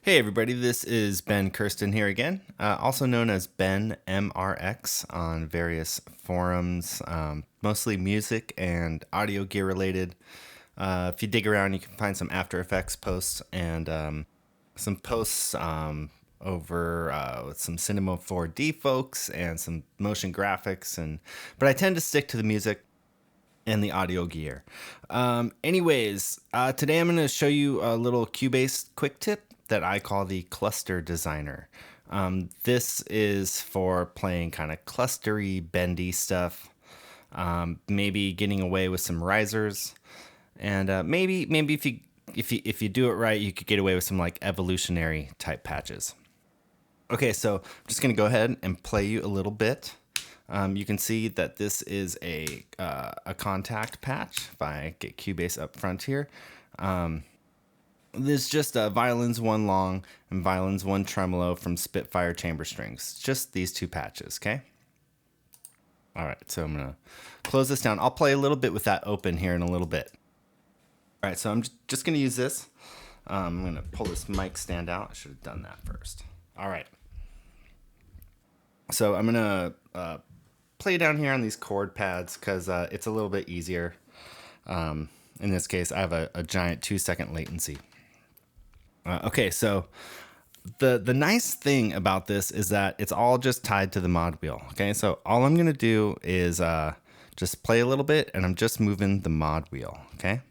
Hey everybody, this is Ben Kirsten here again, also known as Ben MRX on various forums, mostly music and audio gear related. If you dig around, you can find some After Effects posts and some posts over with some Cinema 4D folks and some motion graphics, but I tend to stick to the music and the audio gear. Today I'm going to show you a little Cubase quick tip that I call the cluster designer. This is for playing kind of clustery, bendy stuff, maybe getting away with some risers, and maybe if you do it right, you could get away with some like evolutionary type patches. Okay, so I'm just going to go ahead and play you a little bit. You can see that this is a Kontakt patch. If I get Cubase up front here, there's just violins one long and violins one tremolo from Spitfire chamber strings. Just these two patches, okay? All right, so I'm gonna close this down. I'll play a little bit with that open here in a little bit. All right, so I'm just gonna use this. I'm gonna pull this mic stand out. I should have done that first. All right. So I'm gonna play down here on these chord pads because it's a little bit easier. In this case, I have a giant 2-second latency. Okay, so the nice thing about this is that it's all just tied to the mod wheel. Okay, so all I'm gonna do is just play a little bit, and I'm just moving the mod wheel. Okay.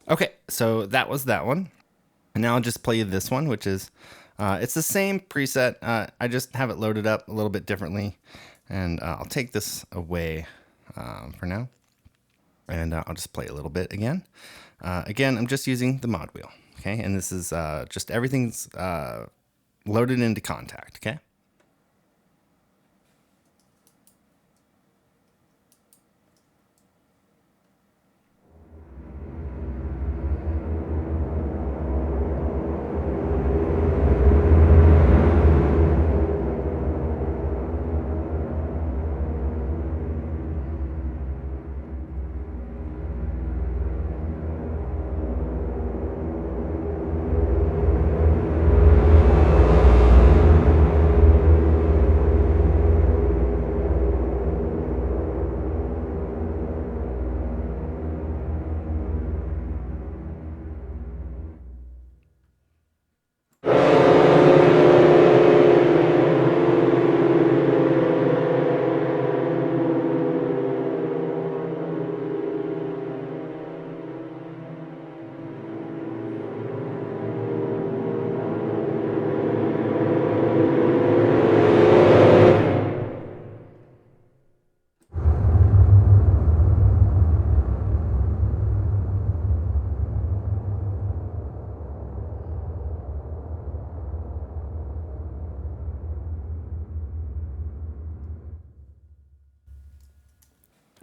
Okay, so that was that one. And now I'll just play you this one, which is, it's the same preset. I just have it loaded up a little bit differently. And I'll take this away for now. And I'll just play a little bit again. Again, I'm just using the mod wheel. Okay, and this is just everything's loaded into Kontakt. Okay.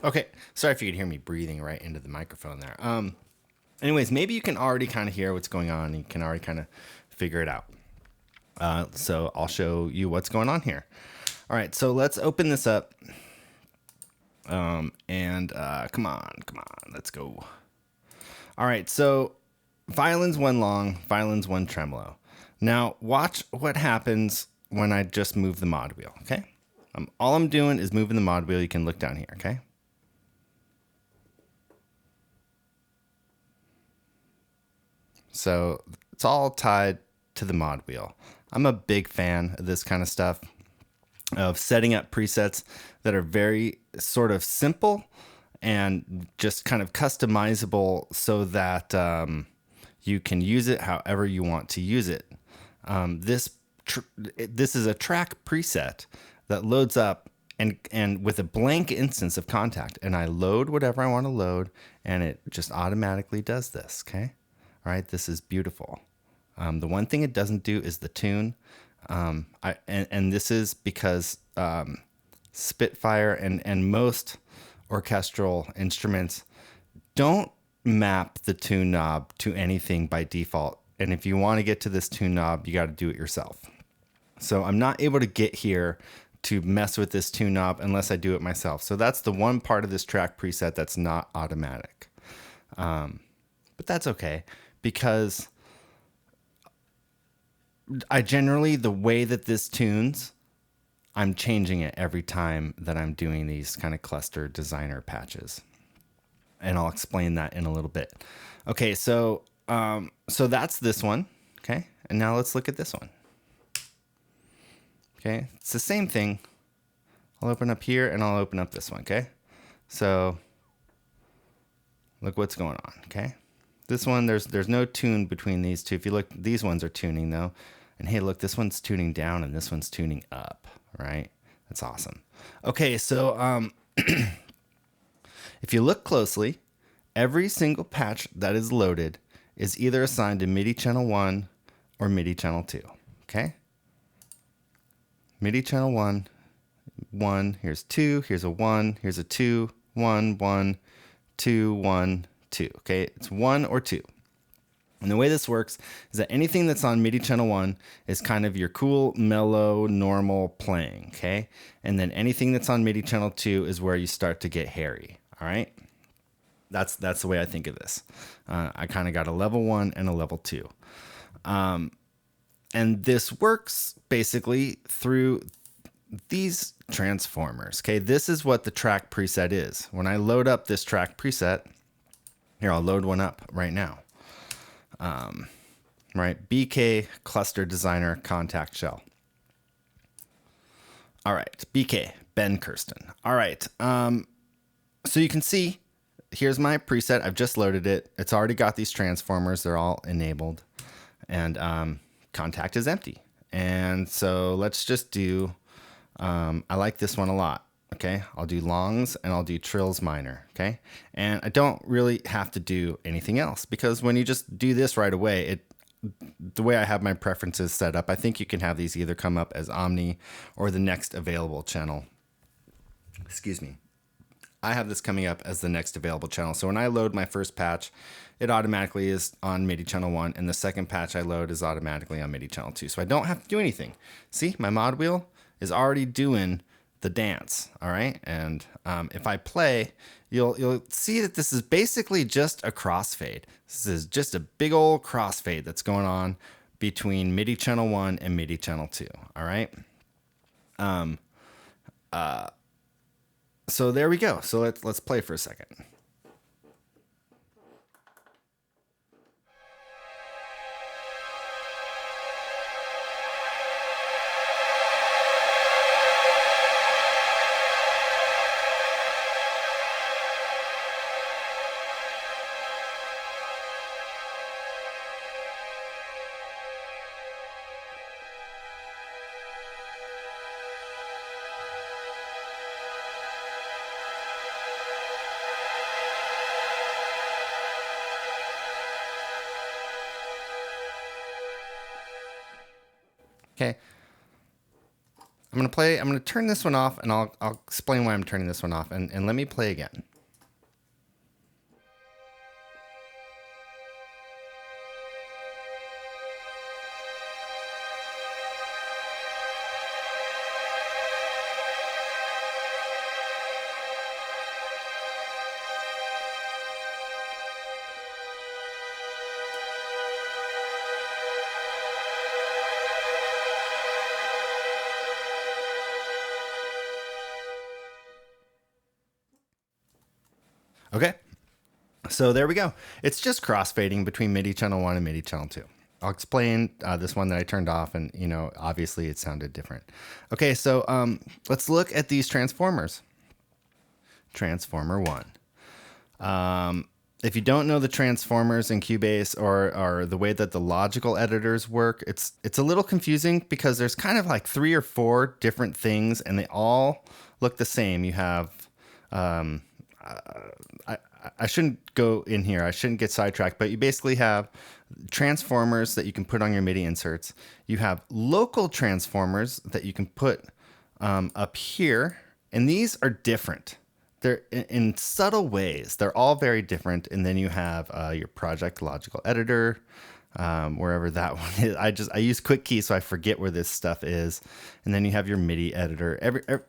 Okay, sorry if you could hear me breathing right into the microphone there. Anyways, maybe you can already kind of hear what's going on. You can already kind of figure it out. So I'll show you what's going on here. All right, so let's open this up. Come on, let's go. All right, so violins one long, violins one tremolo. Now watch what happens when I just move the mod wheel, okay? All I'm doing is moving the mod wheel. You can look down here, okay? So it's all tied to the mod wheel. I'm a big fan of this kind of stuff, of setting up presets that are very sort of simple and just kind of customizable so that you can use it however you want to use it. This is a track preset that loads up and with a blank instance of Kontakt, and I load whatever I want to load, and it just automatically does this. Okay, all right, this is beautiful. The one thing it doesn't do is the tune. And this is because Spitfire and most orchestral instruments don't map the tune knob to anything by default. And if you want to get to this tune knob, you got to do it yourself. So I'm not able to get here to mess with this tune knob unless I do it myself. So that's the one part of this track preset that's not automatic. But that's okay, because I generally, the way that this tunes, I'm changing it every time that I'm doing these kind of cluster designer patches. And I'll explain that in a little bit. Okay, so that's this one. Okay, and now let's look at this one. Okay, it's the same thing. I'll open up here and I'll open up this one. Okay, so look what's going on. Okay, this one, there's no tune between these two. If you look, these ones are tuning though. And hey, look, this one's tuning down and this one's tuning up, right? That's awesome. Okay, so if you look closely, every single patch that is loaded is either assigned to MIDI channel 1 or MIDI channel 2, okay? MIDI channel 1, 1, here's 2, here's a 1, here's a 2, 1, 1, 2, 1, 2, okay? It's 1 or 2. And the way this works is that anything that's on MIDI channel 1 is kind of your cool, mellow, normal playing, okay? And then anything that's on MIDI channel 2 is where you start to get hairy, all right? That's the way I think of this. I kind of got a level 1 and a level 2. And this works basically through these transformers, okay? This is what the track preset is. When I load up this track preset, here, I'll load one up right now. Right, BK Cluster Designer Kontakt Shell. All right, BK, Ben Kirsten. All right, so you can see, here's my preset. I've just loaded it. It's already got these transformers. They're all enabled. And Kontakt is empty. And so let's just do, I like this one a lot. Okay, I'll do longs and I'll do trills minor, okay? And I don't really have to do anything else, because when you just do this right away, the way I have my preferences set up, I think you can have these either come up as Omni or the next available channel. Excuse me. I have this coming up as the next available channel. So when I load my first patch, it automatically is on MIDI channel 1, and the second patch I load is automatically on MIDI channel 2. So I don't have to do anything. See, my mod wheel is already doing the dance, all right? And if I play, you'll see that this is basically just a crossfade. This is just a big old crossfade that's going on between MIDI channel 1 and MIDI channel 2, all right? So there we go. So let's play for a second. Okay. I'm going to turn this one off, and I'll explain why I'm turning this one off, and let me play again. Okay, so there we go. It's just crossfading between MIDI channel 1 and MIDI channel 2. I'll explain this one that I turned off, and obviously it sounded different. Okay, so let's look at these transformers. Transformer 1. If you don't know the transformers in Cubase or the way that the logical editors work, it's a little confusing because there's kind of like 3 or 4 different things, and they all look the same. You have I shouldn't go in here. I shouldn't get sidetracked, but you basically have transformers that you can put on your MIDI inserts. You have local transformers that you can put up here, and these are different. They're in subtle ways. They're all very different. And then you have your project logical editor, wherever that one is. I use quick key, so I forget where this stuff is. And then you have your MIDI editor.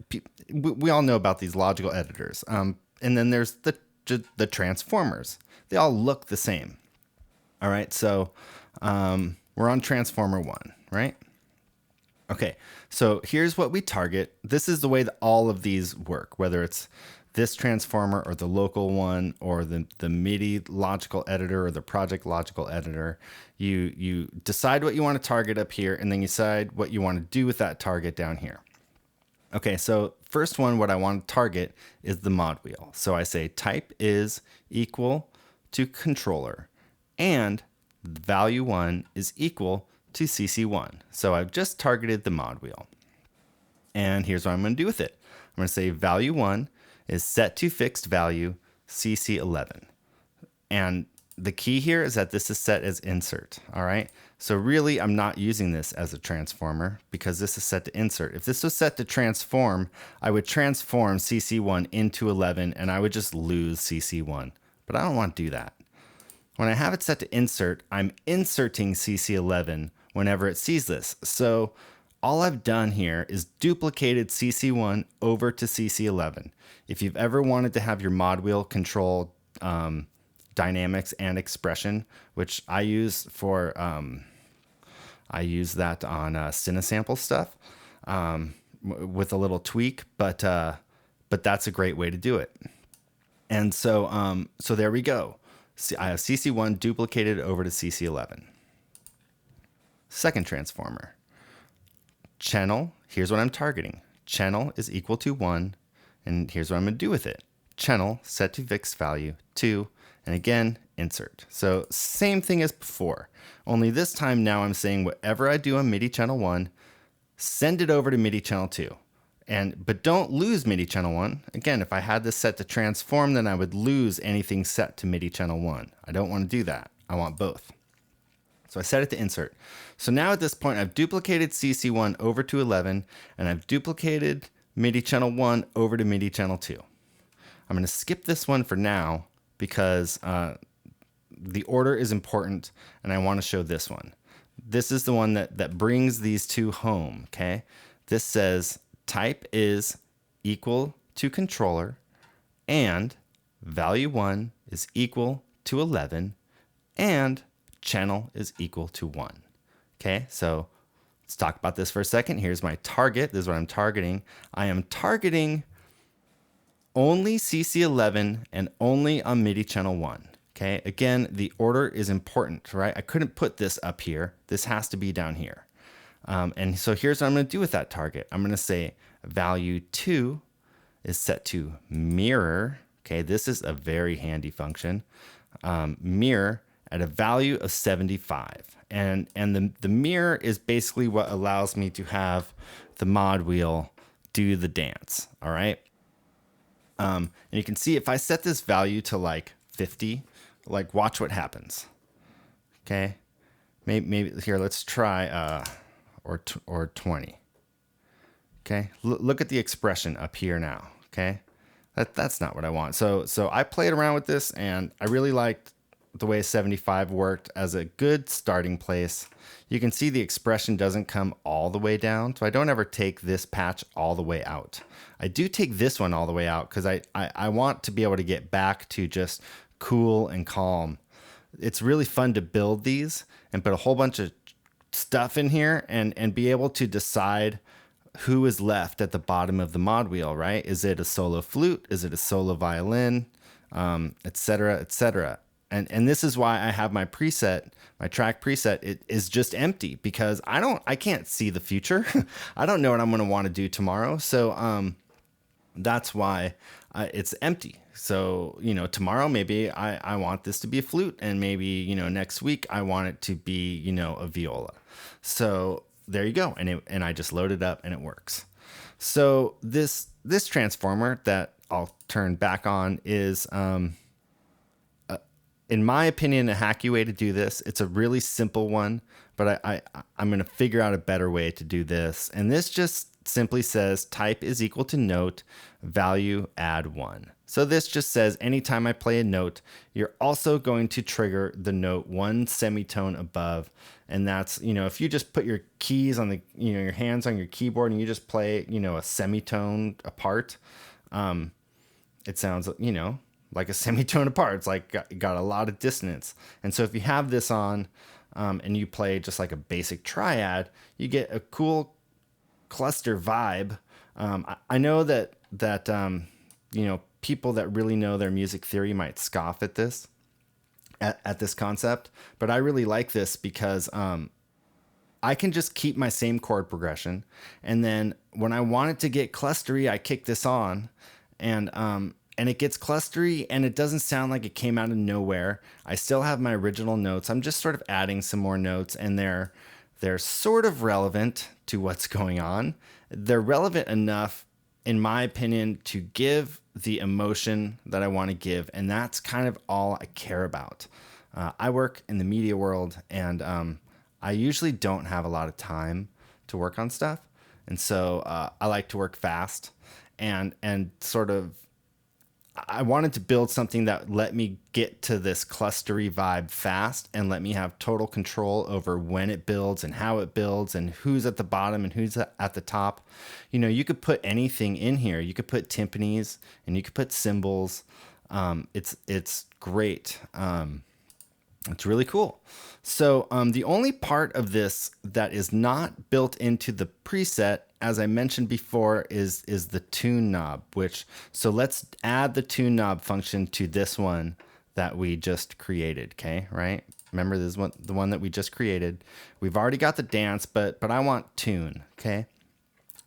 We all know about these logical editors. And then there's the transformers. They all look the same. All right, so we're on Transformer 1, right? Okay, so here's what we target. This is the way that all of these work, whether it's this transformer or the local one or the MIDI logical editor or the project logical editor. You decide what you want to target up here, and then you decide what you want to do with that target down here. Okay, so first one, what I want to target is the mod wheel. So I say type is equal to controller, and value 1 is equal to CC1. So I've just targeted the mod wheel. And here's what I'm going to do with it. I'm going to say value 1 is set to fixed value CC11. And the key here is that this is set as insert, all right? So really, I'm not using this as a transformer because this is set to insert. If this was set to transform, I would transform CC1 into 11 and I would just lose CC1. But I don't want to do that. When I have it set to insert, I'm inserting CC11 whenever it sees this. So all I've done here is duplicated CC1 over to CC11. If you've ever wanted to have your mod wheel control dynamics and expression, which I use for, I use that on Cinesample stuff with a little tweak, but that's a great way to do it. And so, so there we go. I have CC1 duplicated over to CC11. Second transformer. Channel, here's what I'm targeting. Channel is equal to 1, and here's what I'm going to do with it. Channel set to fixed value 2, and again, insert. So same thing as before, only this time now I'm saying whatever I do on MIDI channel 1, send it over to MIDI channel 2. But don't lose MIDI channel 1. Again, if I had this set to transform, then I would lose anything set to MIDI channel 1. I don't want to do that. I want both. So I set it to insert. So now at this point, I've duplicated CC1 over to 11, and I've duplicated MIDI channel 1 over to MIDI channel 2. I'm going to skip this one for now because the order is important, and I want to show this one. This is the one that brings these two home, okay? This says type is equal to controller, and value 1 is equal to 11, and channel is equal to 1. Okay, so let's talk about this for a second. Here's my target. This is what I'm targeting. I am targeting only CC11 and only on MIDI channel 1. Okay, again, the order is important, right? I couldn't put this up here. This has to be down here. And so here's what I'm going to do with that target. I'm going to say value 2 is set to mirror. Okay, this is a very handy function. Mirror at a value of 75. And the mirror is basically what allows me to have the mod wheel do the dance, all right? And you can see if I set this value to like 50, like watch what happens, okay? Maybe here, let's try, or 20, okay? Look at the expression up here now, okay? That's not what I want. So I played around with this, and I really liked the way 75 worked as a good starting place. You can see the expression doesn't come all the way down, so I don't ever take this patch all the way out. I do take this one all the way out because I want to be able to get back to just cool and calm. It's really fun to build these and put a whole bunch of stuff in here and be able to decide who is left at the bottom of the mod wheel, right? Is it a solo flute? Is it a solo violin? et cetera, et cetera. And this is why I have my preset, my track preset, it is just empty because I can't see the future. I don't know what I'm going to want to do tomorrow. So, that's why it's empty. So, tomorrow maybe I want this to be a flute, and maybe, next week I want it to be, a viola. So there you go. And I just load it up and it works. So this transformer that I'll turn back on is, in my opinion, a hacky way to do this. It's a really simple one, but I'm going to figure out a better way to do this. And this just simply says type is equal to note, value add 1. So this just says anytime I play a note, you're also going to trigger the note 1 semitone above. And that's, if you just put your keys on the, your hands on your keyboard and you just play, a semitone apart, it sounds, like a semitone apart. It's like got a lot of dissonance. And so if you have this on and you play just like a basic triad, you get a cool cluster vibe. I know that people that really know their music theory might scoff at this at this concept, but I really like this because I can just keep my same chord progression, and then when I want it to get clustery, I kick this on, and it gets clustery, and it doesn't sound like it came out of nowhere. I still have my original notes. I'm just sort of adding some more notes, and they're sort of relevant to what's going on. They're relevant enough, in my opinion, to give the emotion that I want to give, and that's kind of all I care about. I work in the media world, and I usually don't have a lot of time to work on stuff, and so I like to work fast, and sort of I wanted to build something that let me get to this clustery vibe fast and let me have total control over when it builds and how it builds and who's at the bottom and who's at the top. You could put anything in here. You could put timpanis and you could put cymbals. It's great. It's really cool. So the only part of this that is not built into the preset, as I mentioned before, is the tune knob, so let's add the tune knob function to this one that we just created, okay, right? Remember, this is the one that we just created. We've already got the dance, but I want tune, okay?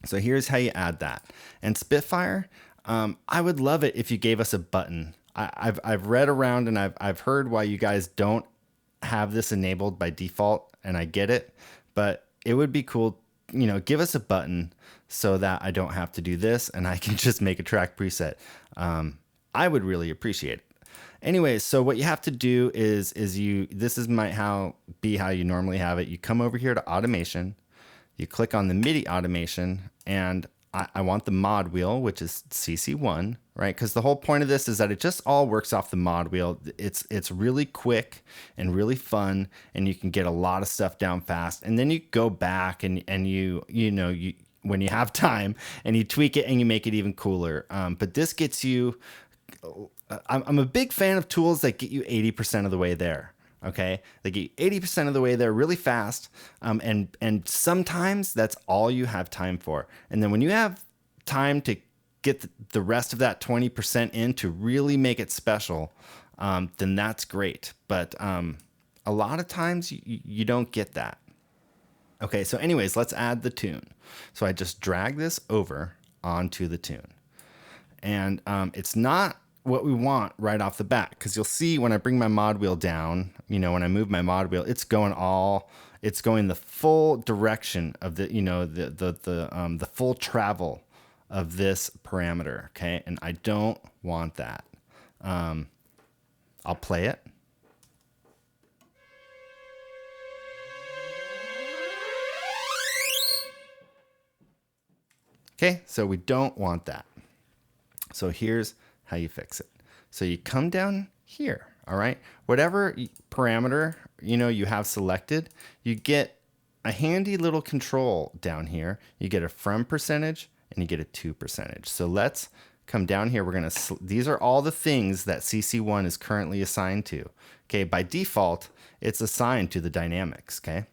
So here's how you add that. And Spitfire, I would love it if you gave us a button. I've read around and I've heard why you guys don't have this enabled by default, and I get it, but it would be cool, give us a button so that I don't have to do this and I can just make a track preset. I would really appreciate it. Anyways, so what you have to do is might be how you normally have it. You come over here to automation, you click on the MIDI automation, and I want the mod wheel, which is CC1, right? Because the whole point of this is that it just all works off the mod wheel. It's really quick and really fun, and you can get a lot of stuff down fast. And then you go back and you when you have time and you tweak it and you make it even cooler. But this gets you. I'm a big fan of tools that get you 80% of the way there. Okay, they get you 80% of the way there really fast, and sometimes that's all you have time for. And then when you have time to get the rest of that 20% in to really make it special, then that's great. But a lot of times you don't get that. Okay, so anyways, let's add the tune. So I just drag this over onto the tune, and it's not what we want right off the bat, because you'll see when I bring my mod wheel down, when I move my mod wheel, it's going the full direction of the full travel of this parameter, okay? And I don't want that. I'll play it. Okay, so we don't want that. So here's how you fix it. So you come down here, all right? Whatever parameter, you have selected, you get a handy little control down here. You get a from percentage and you get a to percentage. So let's come down here. These are all the things that CC1 is currently assigned to. Okay, by default, it's assigned to the dynamics, okay?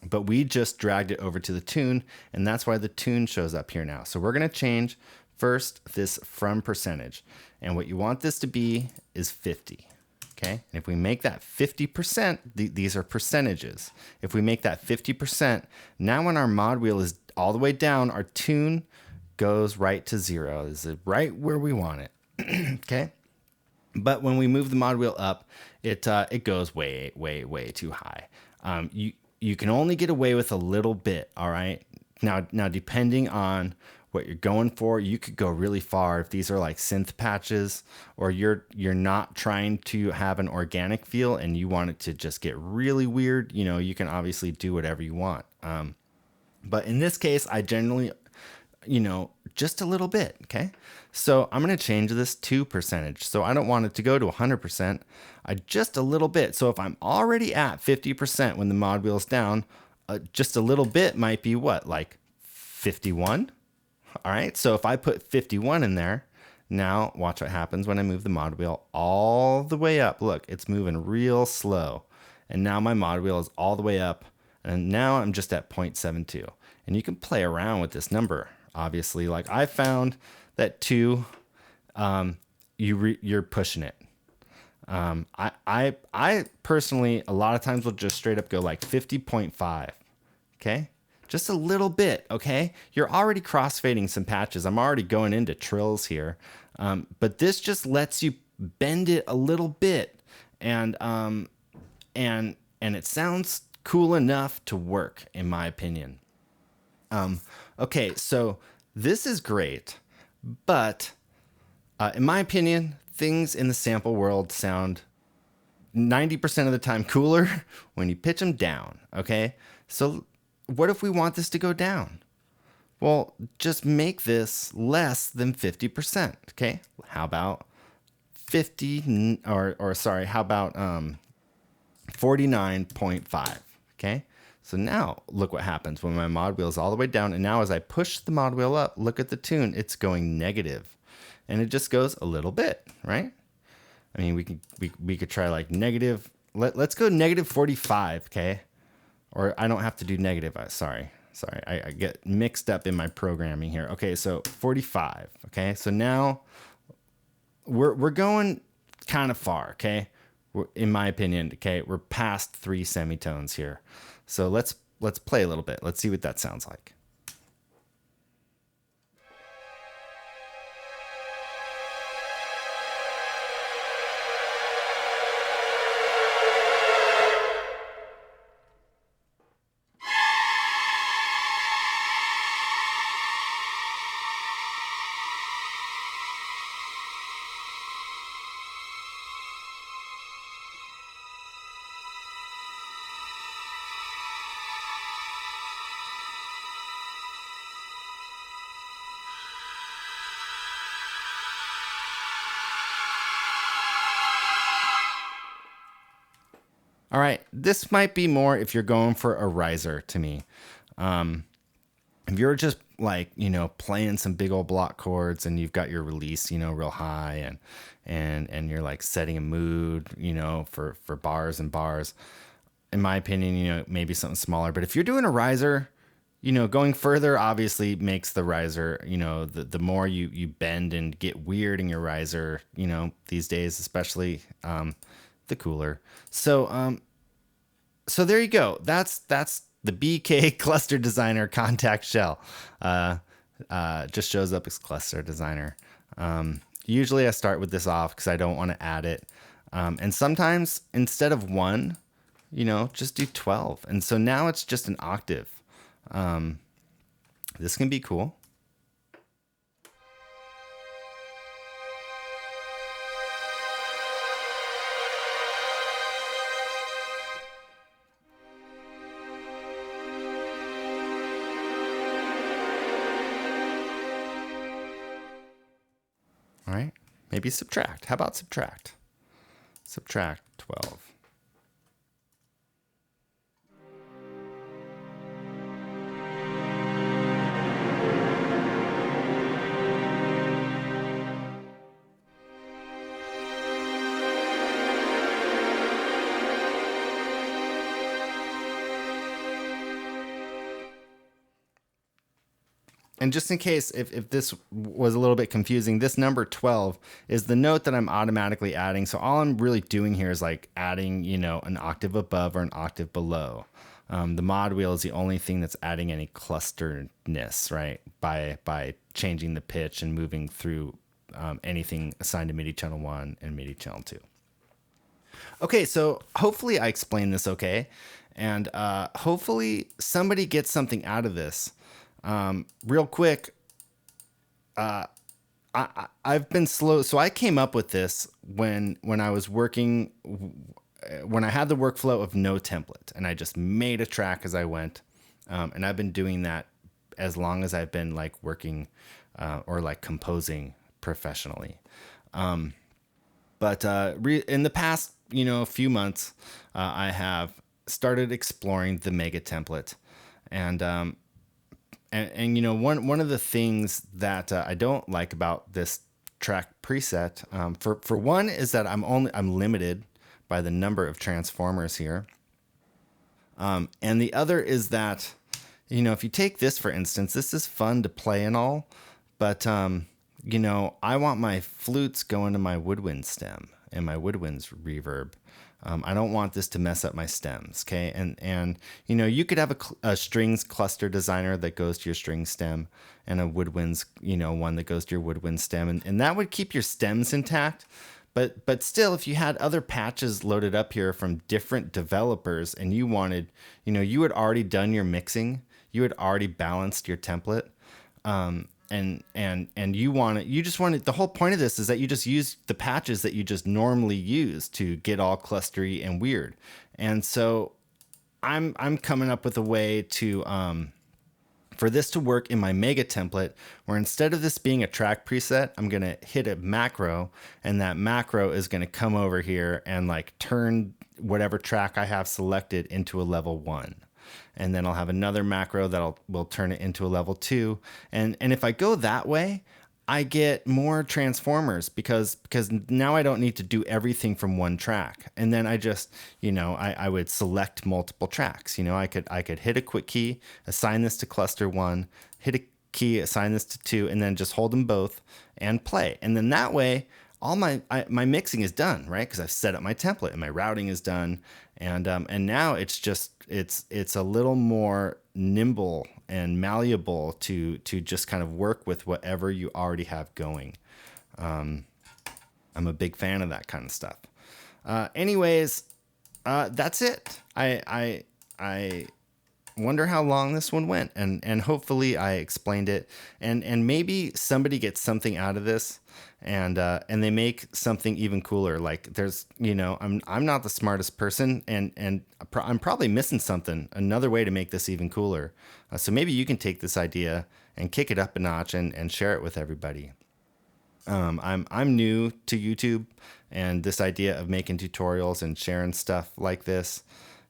But we just dragged it over to the tune, and that's why the tune shows up here now. So we're gonna change first this from percentage. And what you want this to be is 50. Okay, and if we make that 50%, these are percentages. If we make that 50%, now when our mod wheel is all the way down, our tune goes right to 0. This is right where we want it. Okay, but when we move the mod wheel up, it goes way, way, way too high. You can only get away with a little bit. All right. Now depending on what you're going for, you could go really far if these are like synth patches, or you're not trying to have an organic feel and you want it to just get really weird. You know, you can obviously do whatever you want. But in this case, I generally, just a little bit. Okay. So I'm going to change this to percentage. So I don't want it to go to 100%. Just a little bit. So if I'm already at 50% when the mod wheel's down, just a little bit might be what, like 51? All right. So if I put 51 in there, now watch what happens when I move the mod wheel all the way up. Look, it's moving real slow. And now my mod wheel is all the way up. And now I'm just at 0.72. And you can play around with this number. Obviously, like I found that 2, you're pushing it. I personally, a lot of times will just straight up go like 50.5. Okay. Just a little bit. Okay. You're already crossfading some patches. I'm already going into trills here. But this just lets you bend it a little bit. And it sounds cool enough to work, in my opinion. Okay, so this is great, but in my opinion, things in the sample world sound 90% of the time cooler when you pitch them down. Okay, so what if we want this to go down? Well, just make this less than 50%. Okay, how about 50 or sorry, how about 49.5? Okay. So now look what happens when my mod wheel is all the way down. And now as I push the mod wheel up, look at the tune, it's going negative. And it just goes a little bit, right? I mean, we could try like negative, let's go negative 45, okay? Or I don't have to do negative, sorry. I get mixed up in my programming here. Okay, so 45, okay? So now we're going kind of far, okay? In my opinion, okay? We're past 3 semitones here. So let's play a little bit. Let's see what that sounds like. All right, this might be more if you're going for a riser to me. If you're just like, playing some big old block chords and you've got your release, real high and you're like setting a mood, for bars and bars, in my opinion, maybe something smaller. But if you're doing a riser, going further obviously makes the riser, the more you bend and get weird in your riser, these days, especially, the cooler. So there you go. That's the BK Cluster Designer Kontakt Shell. Just shows up as Cluster Designer. Usually I start with this off because I don't want to add it. And sometimes instead of 1, just do 12. And so now it's just an octave. This can be cool. All right, maybe subtract. How about subtract? Subtract 12. and just in case if this was a little bit confusing, this number 12 is the note that I'm automatically adding. So all I'm really doing here is like adding, an octave above or an octave below. The mod wheel is the only thing that's adding any clusterness, right? By changing the pitch and moving through anything assigned to MIDI channel 1 and MIDI channel 2. Okay, so hopefully I explained this okay. And hopefully somebody gets something out of this. Real quick, I've been slow. So I came up with this when I was working, when I had the workflow of no template, and I just made a track as I went. And I've been doing that as long as I've been like working or like composing professionally. But in the past, few months, I have started exploring the mega template, and one of the things that I don't like about this track preset, for one, is that I'm limited by the number of transformers here, and the other is that if you take this for instance, this is fun to play and all, but I want my flutes going to my woodwind stem and my woodwind's reverb. I don't want this to mess up my stems, okay? And you could have a strings cluster designer that goes to your string stem, and a woodwinds, one that goes to your woodwind stem, and that would keep your stems intact. But still, if you had other patches loaded up here from different developers, and you wanted, you had already done your mixing, you had already balanced your template, and you just want it. The whole point of this is that you just use the patches that you just normally use to get all clustery and weird. And so I'm coming up with a way to for this to work in my mega template, where instead of this being a track preset, I'm gonna hit a macro, and that macro is gonna come over here and like turn whatever track I have selected into a level 1. And then I'll have another macro that will turn it into a level 2. And if I go that way, I get more transformers because now I don't need to do everything from one track. And then I just, I would select multiple tracks. I could hit a quick key, assign this to cluster 1, hit a key, assign this to 2, and then just hold them both and play. And then that way, all my mixing is done, right? Because I've set up my template and my routing is done, and now it's just it's a little more nimble and malleable to just kind of work with whatever you already have going. I'm a big fan of that kind of stuff. Anyways, that's it. I wonder how long this one went, and hopefully I explained it, and maybe somebody gets something out of this, and they make something even cooler. Like there's, I'm not the smartest person, and I'm probably missing something, another way to make this even cooler. So maybe you can take this idea and kick it up a notch and share it with everybody. I'm new to YouTube and this idea of making tutorials and sharing stuff like this.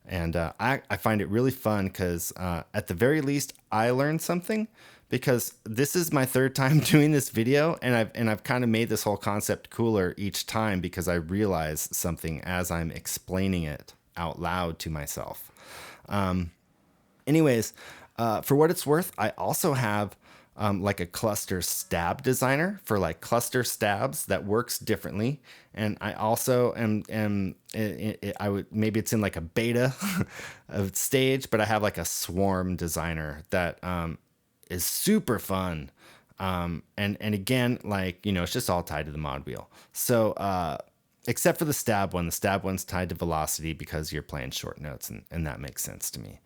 And I find it really fun because at the very least, I learned something, because this is my third time doing this video, and I've kind of made this whole concept cooler each time because I realize something as I'm explaining it out loud to myself. Anyways, for what it's worth, I also have like a cluster stab designer for like cluster stabs that works differently. And I also I would, maybe it's in like a beta of stage, but I have like a swarm designer that is super fun. And again, like, it's just all tied to the mod wheel. So, except for the stab one's tied to velocity because you're playing short notes, and that makes sense to me.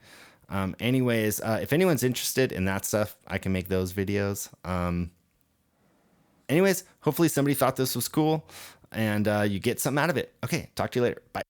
Anyways, if anyone's interested in that stuff, I can make those videos. Anyways, hopefully somebody thought this was cool, and you get something out of it. Okay, talk to you later. Bye.